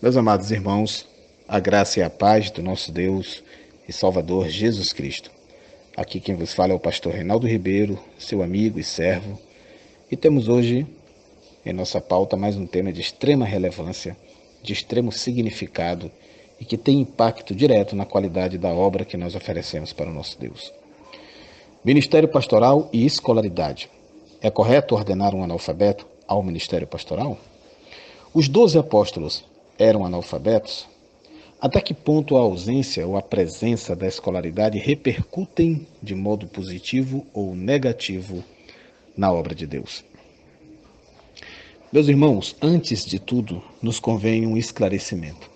Meus amados irmãos, a graça e a paz do nosso Deus e Salvador Jesus Cristo. Aqui quem vos fala é o pastor Reinaldo Ribeiro, seu amigo e servo, e temos hoje em nossa pauta mais um tema de extrema relevância, de extremo significado e que tem impacto direto na qualidade da obra que nós oferecemos para o nosso Deus. Ministério pastoral e escolaridade. É correto ordenar um analfabeto ao ministério pastoral? Os 12 apóstolos eram analfabetos? Até que ponto a ausência ou a presença da escolaridade repercutem de modo positivo ou negativo na obra de Deus? Meus irmãos, antes de tudo, nos convém um esclarecimento.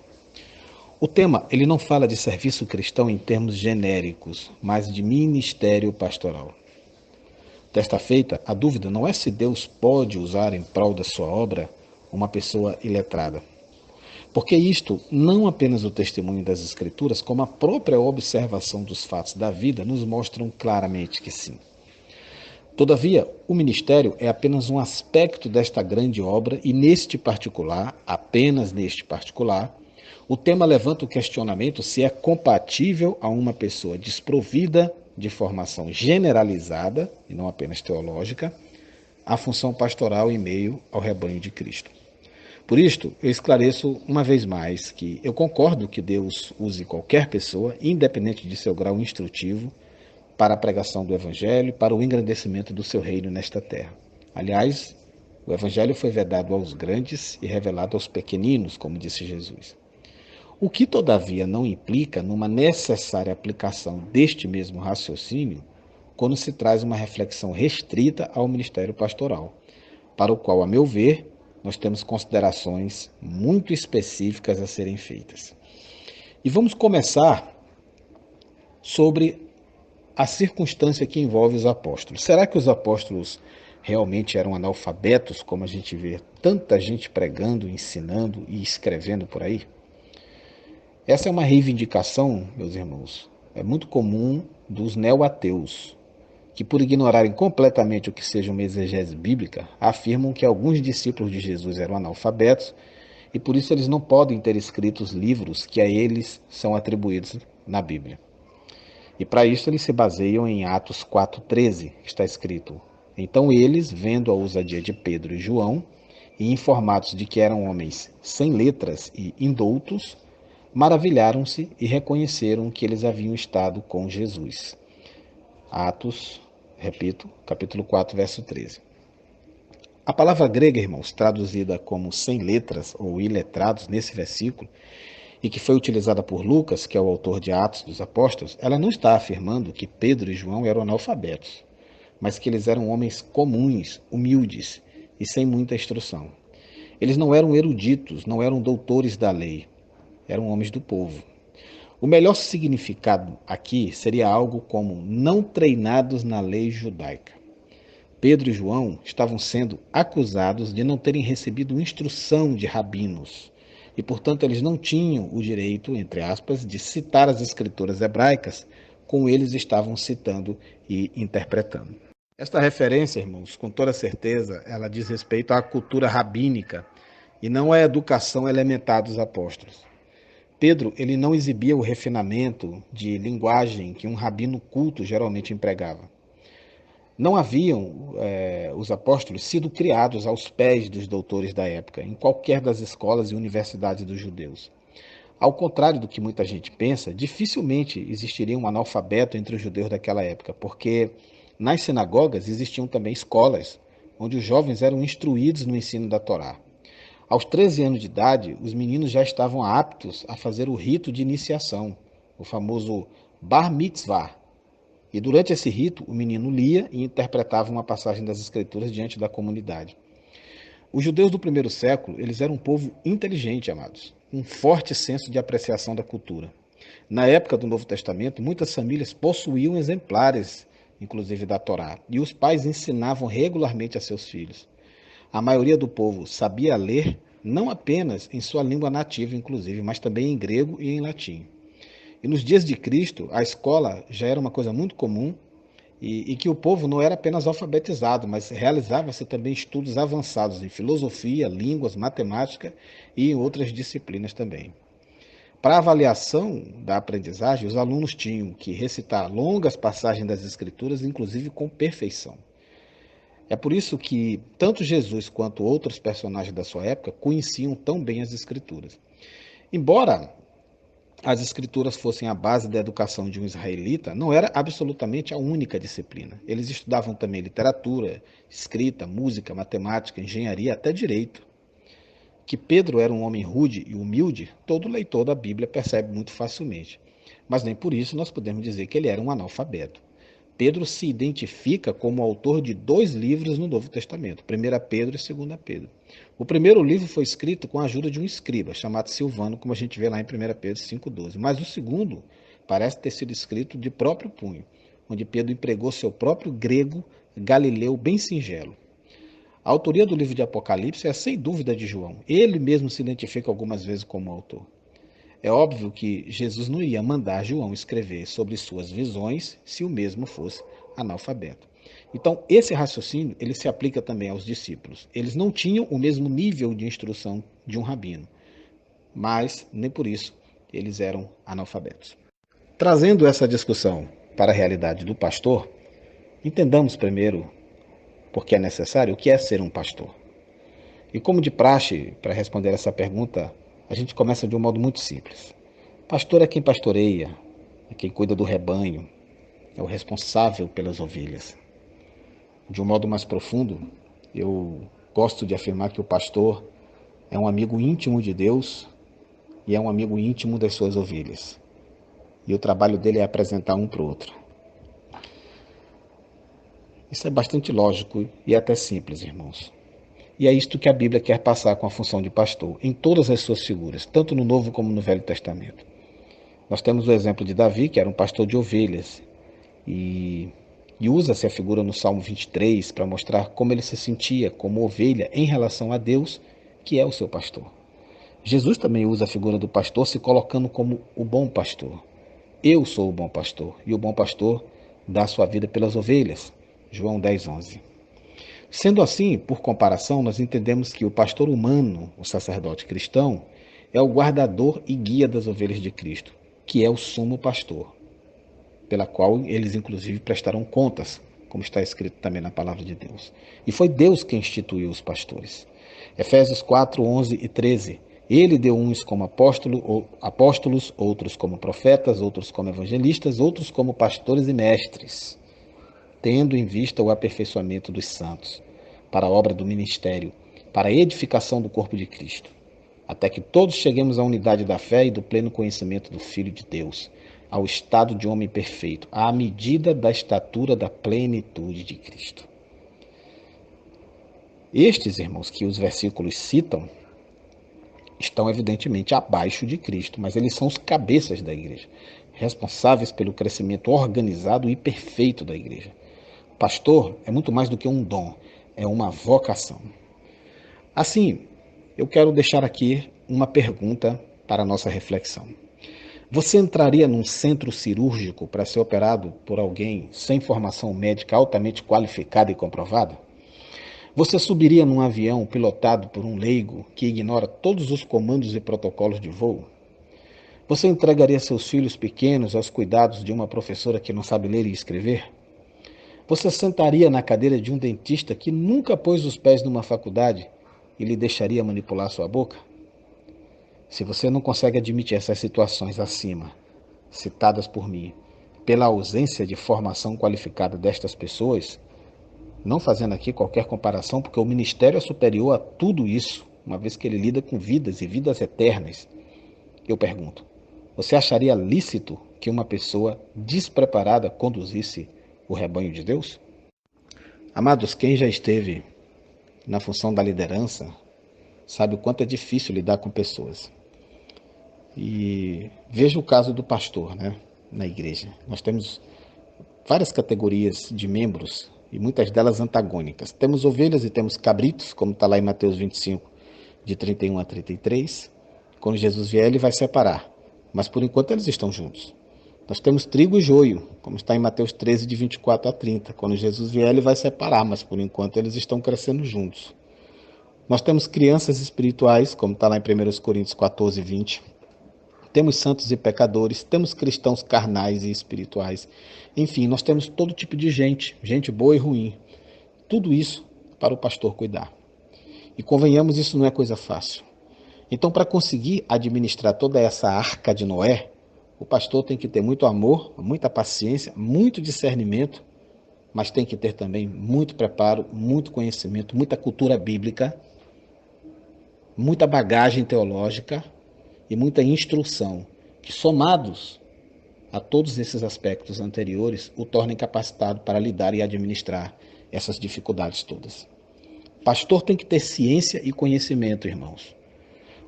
O tema, ele não fala de serviço cristão em termos genéricos, mas de ministério pastoral. Desta feita, a dúvida não é se Deus pode usar em prol da sua obra uma pessoa iletrada. Porque isto, não apenas o testemunho das Escrituras, como a própria observação dos fatos da vida, nos mostram claramente que sim. Todavia, o ministério é apenas um aspecto desta grande obra e neste particular, apenas neste particular, o tema levanta o questionamento se é compatível a uma pessoa desprovida de formação generalizada, e não apenas teológica, a função pastoral em meio ao rebanho de Cristo. Por isto, eu esclareço uma vez mais que eu concordo que Deus use qualquer pessoa, independente de seu grau instrutivo, para a pregação do Evangelho e para o engrandecimento do seu reino nesta terra. Aliás, o Evangelho foi vedado aos grandes e revelado aos pequeninos, como disse Jesus. O que, todavia, não implica numa necessária aplicação deste mesmo raciocínio quando se traz uma reflexão restrita ao ministério pastoral, para o qual, a meu ver, nós temos considerações muito específicas a serem feitas. E vamos começar sobre a circunstância que envolve os apóstolos. Será que os apóstolos realmente eram analfabetos, como a gente vê tanta gente pregando, ensinando e escrevendo por aí? Essa é uma reivindicação, meus irmãos, é muito comum dos neo-ateus, que por ignorarem completamente o que seja uma exegese bíblica, afirmam que alguns discípulos de Jesus eram analfabetos e por isso eles não podem ter escrito os livros que a eles são atribuídos na Bíblia. E para isso eles se baseiam em Atos 4,13, que está escrito: Então eles, vendo a ousadia de Pedro e João, e informados de que eram homens sem letras e indoutos, maravilharam-se e reconheceram que eles haviam estado com Jesus. Atos, repito, capítulo 4, verso 13. A palavra grega, irmãos, traduzida como sem letras ou iletrados nesse versículo, e que foi utilizada por Lucas, que é o autor de Atos dos Apóstolos, ela não está afirmando que Pedro e João eram analfabetos, mas que eles eram homens comuns, humildes e sem muita instrução. Eles não eram eruditos, não eram doutores da lei, eram homens do povo. O melhor significado aqui seria algo como não treinados na lei judaica. Pedro e João estavam sendo acusados de não terem recebido instrução de rabinos e, portanto, eles não tinham o direito, entre aspas, de citar as escrituras hebraicas como eles estavam citando e interpretando. Esta referência, irmãos, com toda certeza, ela diz respeito à cultura rabínica e não à educação elementar dos apóstolos. Pedro, ele não exibia o refinamento de linguagem que um rabino culto geralmente empregava. Não haviam os apóstolos sido criados aos pés dos doutores da época, em qualquer das escolas e universidades dos judeus. Ao contrário do que muita gente pensa, dificilmente existiria um analfabeto entre os judeus daquela época, porque nas sinagogas existiam também escolas, onde os jovens eram instruídos no ensino da Torá. Aos 13 anos de idade, os meninos já estavam aptos a fazer o rito de iniciação, o famoso Bar Mitzvah. E durante esse rito, o menino lia e interpretava uma passagem das Escrituras diante da comunidade. Os judeus do primeiro século, eles eram um povo inteligente, amados, um forte senso de apreciação da cultura. Na época do Novo Testamento, muitas famílias possuíam exemplares, inclusive da Torá, e os pais ensinavam regularmente a seus filhos. A maioria do povo sabia ler, não apenas em sua língua nativa, inclusive, mas também em grego e em latim. E nos dias de Cristo, a escola já era uma coisa muito comum e que o povo não era apenas alfabetizado, mas realizava-se também estudos avançados em filosofia, línguas, matemática e em outras disciplinas também. Para avaliação da aprendizagem, os alunos tinham que recitar longas passagens das Escrituras, inclusive com perfeição. É por isso que tanto Jesus quanto outros personagens da sua época conheciam tão bem as Escrituras. Embora as Escrituras fossem a base da educação de um israelita, não era absolutamente a única disciplina. Eles estudavam também literatura, escrita, música, matemática, engenharia, até direito. Que Pedro era um homem rude e humilde, todo leitor da Bíblia percebe muito facilmente. Mas nem por isso nós podemos dizer que ele era um analfabeto. Pedro se identifica como autor de 2 livros no Novo Testamento, 1 Pedro e 2 Pedro. O primeiro livro foi escrito com a ajuda de um escriba, chamado Silvano, como a gente vê lá em 1 Pedro 5,12. Mas o segundo parece ter sido escrito de próprio punho, onde Pedro empregou seu próprio grego galileu bem singelo. A autoria do livro de Apocalipse é sem dúvida de João. Ele mesmo se identifica algumas vezes como autor. É óbvio que Jesus não ia mandar João escrever sobre suas visões se o mesmo fosse analfabeto. Então, esse raciocínio ele se aplica também aos discípulos. Eles não tinham o mesmo nível de instrução de um rabino, mas nem por isso eles eram analfabetos. Trazendo essa discussão para a realidade do pastor, entendamos primeiro, porque é necessário, o que é ser um pastor. E como de praxe, para responder essa pergunta, a gente começa de um modo muito simples. Pastor é quem pastoreia, é quem cuida do rebanho, é o responsável pelas ovelhas. De um modo mais profundo, eu gosto de afirmar que o pastor é um amigo íntimo de Deus e é um amigo íntimo das suas ovelhas. E o trabalho dele é apresentar um para o outro. Isso é bastante lógico e até simples, irmãos. E é isto que a Bíblia quer passar com a função de pastor, em todas as suas figuras, tanto no Novo como no Velho Testamento. Nós temos o exemplo de Davi, que era um pastor de ovelhas, e usa-se a figura no Salmo 23 para mostrar como ele se sentia como ovelha em relação a Deus, que é o seu pastor. Jesus também usa a figura do pastor se colocando como o bom pastor. Eu sou o bom pastor, e o bom pastor dá sua vida pelas ovelhas. João 10:11. Sendo assim, por comparação, nós entendemos que o pastor humano, o sacerdote cristão, é o guardador e guia das ovelhas de Cristo, que é o sumo pastor, pela qual eles inclusive prestarão contas, como está escrito também na palavra de Deus. E foi Deus quem instituiu os pastores. Efésios 4:11 e 13. Ele deu uns como apóstolos, outros como profetas, outros como evangelistas, outros como pastores e mestres, tendo em vista o aperfeiçoamento dos santos, para a obra do ministério, para a edificação do corpo de Cristo, até que todos cheguemos à unidade da fé e do pleno conhecimento do Filho de Deus, ao estado de homem perfeito, à medida da estatura da plenitude de Cristo. Estes, irmãos, que os versículos citam, estão evidentemente abaixo de Cristo, mas eles são os cabeças da igreja, responsáveis pelo crescimento organizado e perfeito da igreja. Pastor é muito mais do que um dom, é uma vocação. Assim, eu quero deixar aqui uma pergunta para a nossa reflexão. Você entraria num centro cirúrgico para ser operado por alguém sem formação médica altamente qualificada e comprovada? Você subiria num avião pilotado por um leigo que ignora todos os comandos e protocolos de voo? Você entregaria seus filhos pequenos aos cuidados de uma professora que não sabe ler e escrever? Você sentaria na cadeira de um dentista que nunca pôs os pés numa faculdade e lhe deixaria manipular sua boca? Se você não consegue admitir essas situações acima, citadas por mim, pela ausência de formação qualificada destas pessoas, não fazendo aqui qualquer comparação, porque o ministério é superior a tudo isso, uma vez que ele lida com vidas e vidas eternas, eu pergunto, você acharia lícito que uma pessoa despreparada conduzisse o rebanho de Deus? Amados, quem já esteve na função da liderança sabe o quanto é difícil lidar com pessoas. E veja o caso do pastor, né, na igreja. Nós temos várias categorias de membros e muitas delas antagônicas. Temos ovelhas e temos cabritos, como está lá em Mateus 25, de 31 a 33. Quando Jesus vier, ele vai separar. Mas por enquanto eles estão juntos. Nós temos trigo e joio, como está em Mateus 13, de 24 a 30. Quando Jesus vier, ele vai separar, mas por enquanto eles estão crescendo juntos. Nós temos crianças espirituais, como está lá em 1 Coríntios 14, 20. Temos santos e pecadores, temos cristãos carnais e espirituais. Enfim, nós temos todo tipo de gente, gente boa e ruim. Tudo isso para o pastor cuidar. E convenhamos, isso não é coisa fácil. Então, para conseguir administrar toda essa arca de Noé, o pastor tem que ter muito amor, muita paciência, muito discernimento, mas tem que ter também muito preparo, muito conhecimento, muita cultura bíblica, muita bagagem teológica e muita instrução, que somados a todos esses aspectos anteriores, o tornem capacitado para lidar e administrar essas dificuldades todas. Pastor tem que ter ciência e conhecimento, irmãos.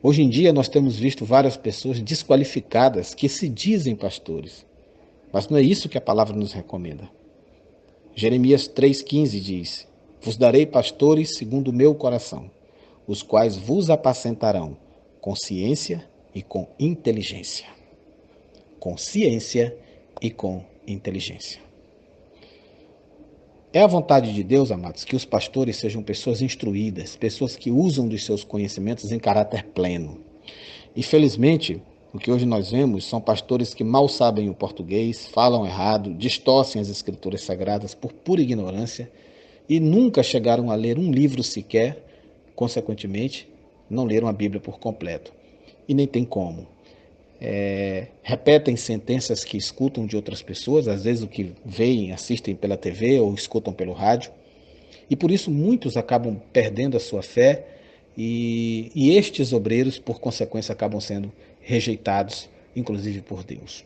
Hoje em dia nós temos visto várias pessoas desqualificadas que se dizem pastores, mas não é isso que a palavra nos recomenda. Jeremias 3,15 diz: Vos darei pastores segundo o meu coração, os quais vos apacentarão com ciência e com inteligência. Com ciência e com inteligência. É a vontade de Deus, amados, que os pastores sejam pessoas instruídas, pessoas que usam dos seus conhecimentos em caráter pleno. Infelizmente, o que hoje nós vemos são pastores que mal sabem o português, falam errado, distorcem as escrituras sagradas por pura ignorância e nunca chegaram a ler um livro sequer, consequentemente, não leram a Bíblia por completo. E nem tem como. Repetem sentenças que escutam de outras pessoas, às vezes o que veem, assistem pela TV ou escutam pelo rádio, e por isso muitos acabam perdendo a sua fé e estes obreiros, por consequência, acabam sendo rejeitados, inclusive por Deus.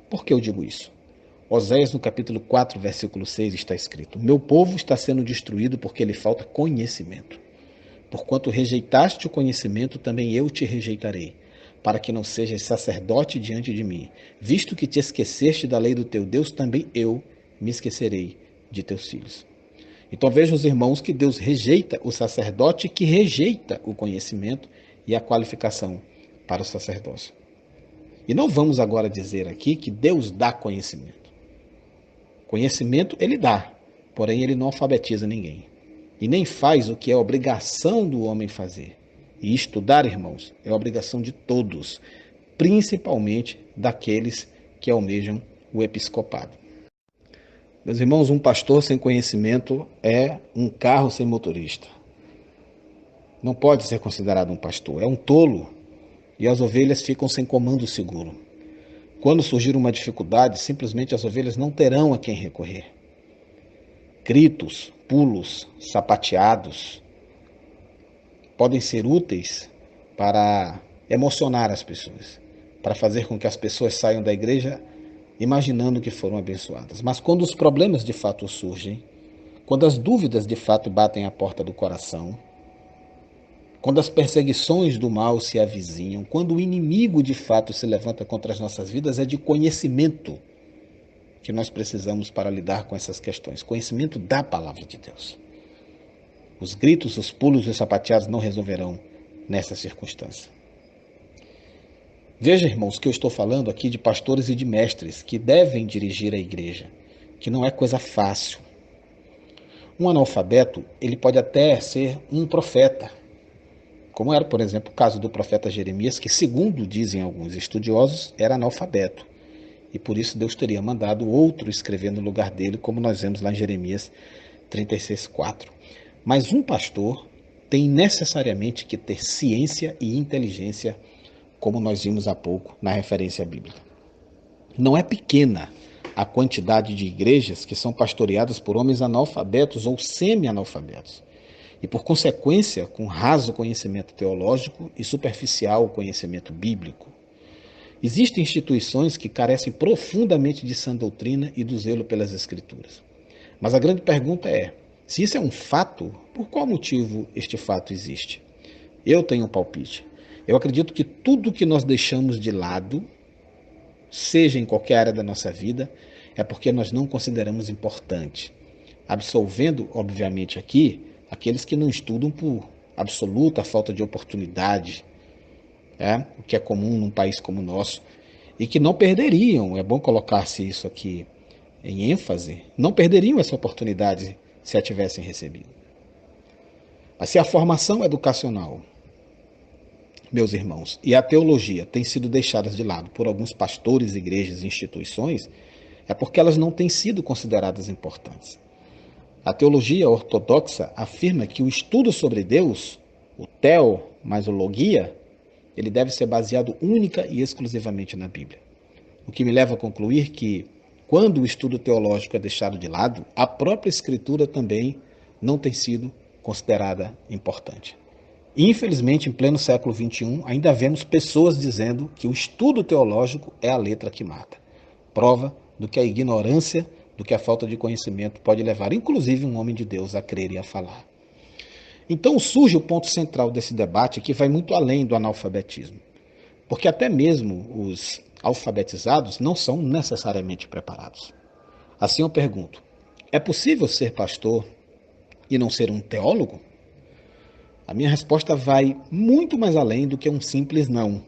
Por que eu digo isso? Oséias, no capítulo 4, versículo 6, está escrito: Meu povo está sendo destruído porque lhe falta conhecimento. Porquanto rejeitaste o conhecimento, também eu te rejeitarei, para que não sejas sacerdote diante de mim. Visto que te esqueceste da lei do teu Deus, também eu me esquecerei de teus filhos. Então vejam os irmãos que Deus rejeita o sacerdote que rejeita o conhecimento e a qualificação para o sacerdócio. E não vamos agora dizer aqui que Deus dá conhecimento. Conhecimento ele dá, porém ele não alfabetiza ninguém. E nem faz o que é obrigação do homem fazer. E estudar, irmãos, é obrigação de todos, principalmente daqueles que almejam o episcopado. Meus irmãos, um pastor sem conhecimento é um carro sem motorista. Não pode ser considerado um pastor, é um tolo. E as ovelhas ficam sem comando seguro. Quando surgir uma dificuldade, simplesmente as ovelhas não terão a quem recorrer. Gritos, pulos, sapateados podem ser úteis para emocionar as pessoas, para fazer com que as pessoas saiam da igreja imaginando que foram abençoadas. Mas quando os problemas de fato surgem, quando as dúvidas de fato batem à porta do coração, quando as perseguições do mal se avizinham, quando o inimigo de fato se levanta contra as nossas vidas, é de conhecimento que nós precisamos para lidar com essas questões. Conhecimento da palavra de Deus. Os gritos, os pulos e os sapateados não resolverão nessa circunstância. Veja, irmãos, que eu estou falando aqui de pastores e de mestres que devem dirigir a igreja, que não é coisa fácil. Um analfabeto, ele pode até ser um profeta, como era, por exemplo, o caso do profeta Jeremias, que, segundo dizem alguns estudiosos, era analfabeto. E por isso Deus teria mandado outro escrever no lugar dele, como nós vemos lá em Jeremias 36:4. Mas um pastor tem necessariamente que ter ciência e inteligência, como nós vimos há pouco na referência bíblica. Não é pequena a quantidade de igrejas que são pastoreadas por homens analfabetos ou semi-analfabetos, e por consequência com raso conhecimento teológico e superficial conhecimento bíblico. Existem instituições que carecem profundamente de sã doutrina e do zelo pelas Escrituras. Mas a grande pergunta é, se isso é um fato, por qual motivo este fato existe? Eu tenho um palpite. Eu acredito que tudo que nós deixamos de lado, seja em qualquer área da nossa vida, é porque nós não consideramos importante. Absolvendo, obviamente, aqui, aqueles que não estudam por absoluta falta de oportunidade, o que é comum num país como o nosso. e que não perderiam, é bom colocar-se isso aqui em ênfase, não perderiam essa oportunidade se a tivessem recebido. Mas se a formação educacional, meus irmãos, e a teologia têm sido deixadas de lado por alguns pastores, igrejas e instituições, é porque elas não têm sido consideradas importantes. A teologia ortodoxa afirma que o estudo sobre Deus, o theo mais o logia, ele deve ser baseado única e exclusivamente na Bíblia. O que me leva a concluir que, quando o estudo teológico é deixado de lado, a própria Escritura também não tem sido considerada importante. Infelizmente, em pleno século XXI, ainda vemos pessoas dizendo que o estudo teológico é a letra que mata. Prova do que a ignorância, do que a falta de conhecimento pode levar, inclusive um homem de Deus, a crer e a falar. Então surge o ponto central desse debate que vai muito além do analfabetismo. Porque até mesmo os alfabetizados não são necessariamente preparados. Assim eu pergunto, é possível ser pastor e não ser um teólogo? A minha resposta vai muito mais além do que um simples não,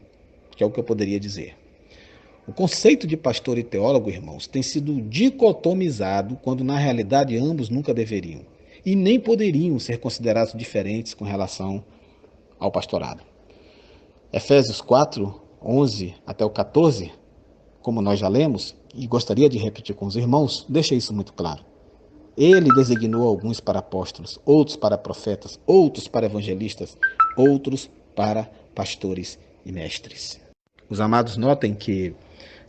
que é o que eu poderia dizer. O conceito de pastor e teólogo, irmãos, tem sido dicotomizado quando na realidade ambos nunca deveriam e nem poderiam ser considerados diferentes com relação ao pastorado. Efésios 4, 11 até o 14, como nós já lemos, e gostaria de repetir com os irmãos, deixa isso muito claro. Ele designou alguns para apóstolos, outros para profetas, outros para evangelistas, outros para pastores e mestres. Os amados notem que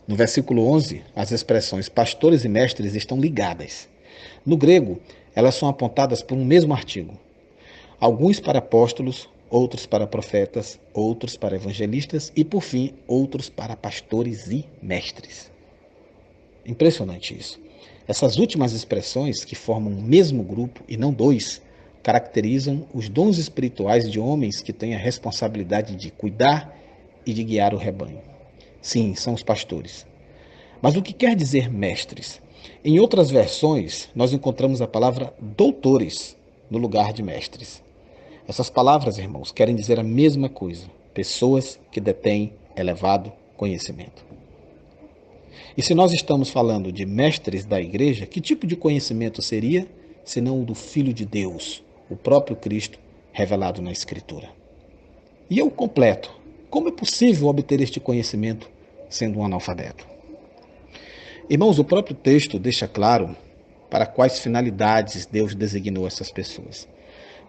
no versículo 11, as expressões pastores e mestres estão ligadas. No grego, elas são apontadas por um mesmo artigo. Alguns para apóstolos, outros para profetas, outros para evangelistas e, por fim, outros para pastores e mestres. Impressionante isso. Essas últimas expressões, que formam o mesmo grupo e não dois, caracterizam os dons espirituais de homens que têm a responsabilidade de cuidar e de guiar o rebanho. Sim, são os pastores. Mas o que quer dizer mestres? Em outras versões, nós encontramos a palavra doutores no lugar de mestres. Essas palavras, irmãos, querem dizer a mesma coisa: pessoas que detêm elevado conhecimento. E se nós estamos falando de mestres da igreja, que tipo de conhecimento seria, senão o do Filho de Deus, o próprio Cristo, revelado na Escritura? E eu completo. Como é possível obter este conhecimento sendo um analfabeto? Irmãos, o próprio texto deixa claro para quais finalidades Deus designou essas pessoas.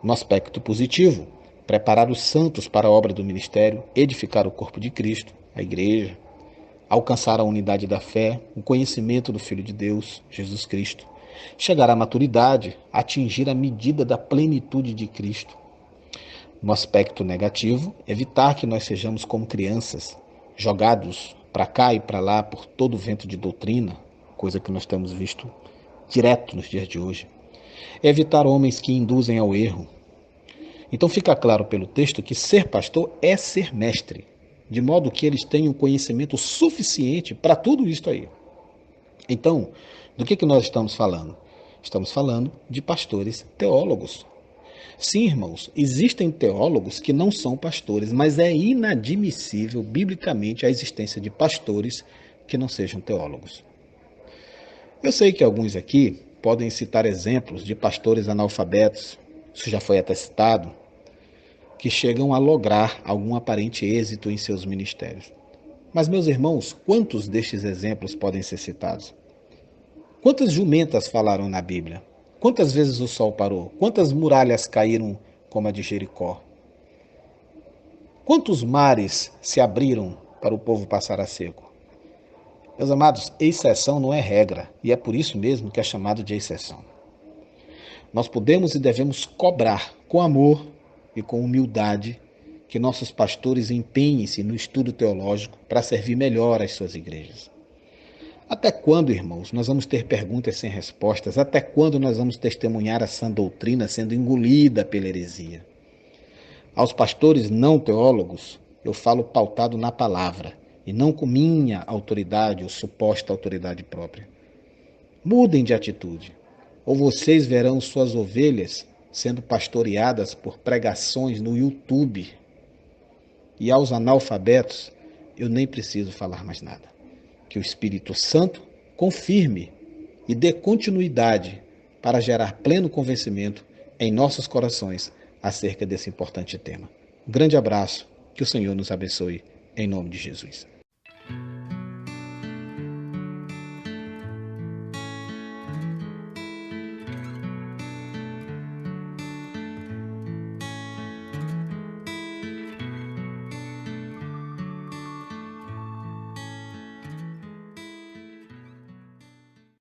No aspecto positivo, preparar os santos para a obra do ministério, edificar o corpo de Cristo, a igreja, alcançar a unidade da fé, o conhecimento do Filho de Deus, Jesus Cristo, chegar à maturidade, atingir a medida da plenitude de Cristo. No aspecto negativo, evitar que nós sejamos como crianças, jogados para cá e para lá por todo o vento de doutrina, coisa que nós temos visto direto nos dias de hoje. Evitar homens que induzem ao erro. Então fica claro pelo texto que ser pastor é ser mestre, de modo que eles tenham conhecimento suficiente para tudo isso aí. Então, do que nós estamos falando? Estamos falando de pastores teólogos. Sim, irmãos, existem teólogos que não são pastores, mas é inadmissível biblicamente a existência de pastores que não sejam teólogos. Eu sei que alguns aqui podem citar exemplos de pastores analfabetos, isso já foi até citado, que chegam a lograr algum aparente êxito em seus ministérios. Mas, meus irmãos, quantos destes exemplos podem ser citados? Quantas jumentas falaram na Bíblia? Quantas vezes o sol parou? Quantas muralhas caíram como a de Jericó? Quantos mares se abriram para o povo passar a seco? Meus amados, exceção não é regra, e é por isso mesmo que é chamado de exceção. Nós podemos e devemos cobrar com amor e com humildade que nossos pastores empenhem-se no estudo teológico para servir melhor as suas igrejas. Até quando, irmãos, nós vamos ter perguntas sem respostas? Até quando nós vamos testemunhar a sã doutrina sendo engolida pela heresia? Aos pastores não teólogos, eu falo pautado na palavra e não com minha autoridade ou suposta autoridade própria. Mudem de atitude, ou vocês verão suas ovelhas sendo pastoreadas por pregações no YouTube. E aos analfabetos, eu nem preciso falar mais nada. que o Espírito Santo confirme e dê continuidade para gerar pleno convencimento em nossos corações acerca desse importante tema. Um grande abraço, que o Senhor nos abençoe, em nome de Jesus.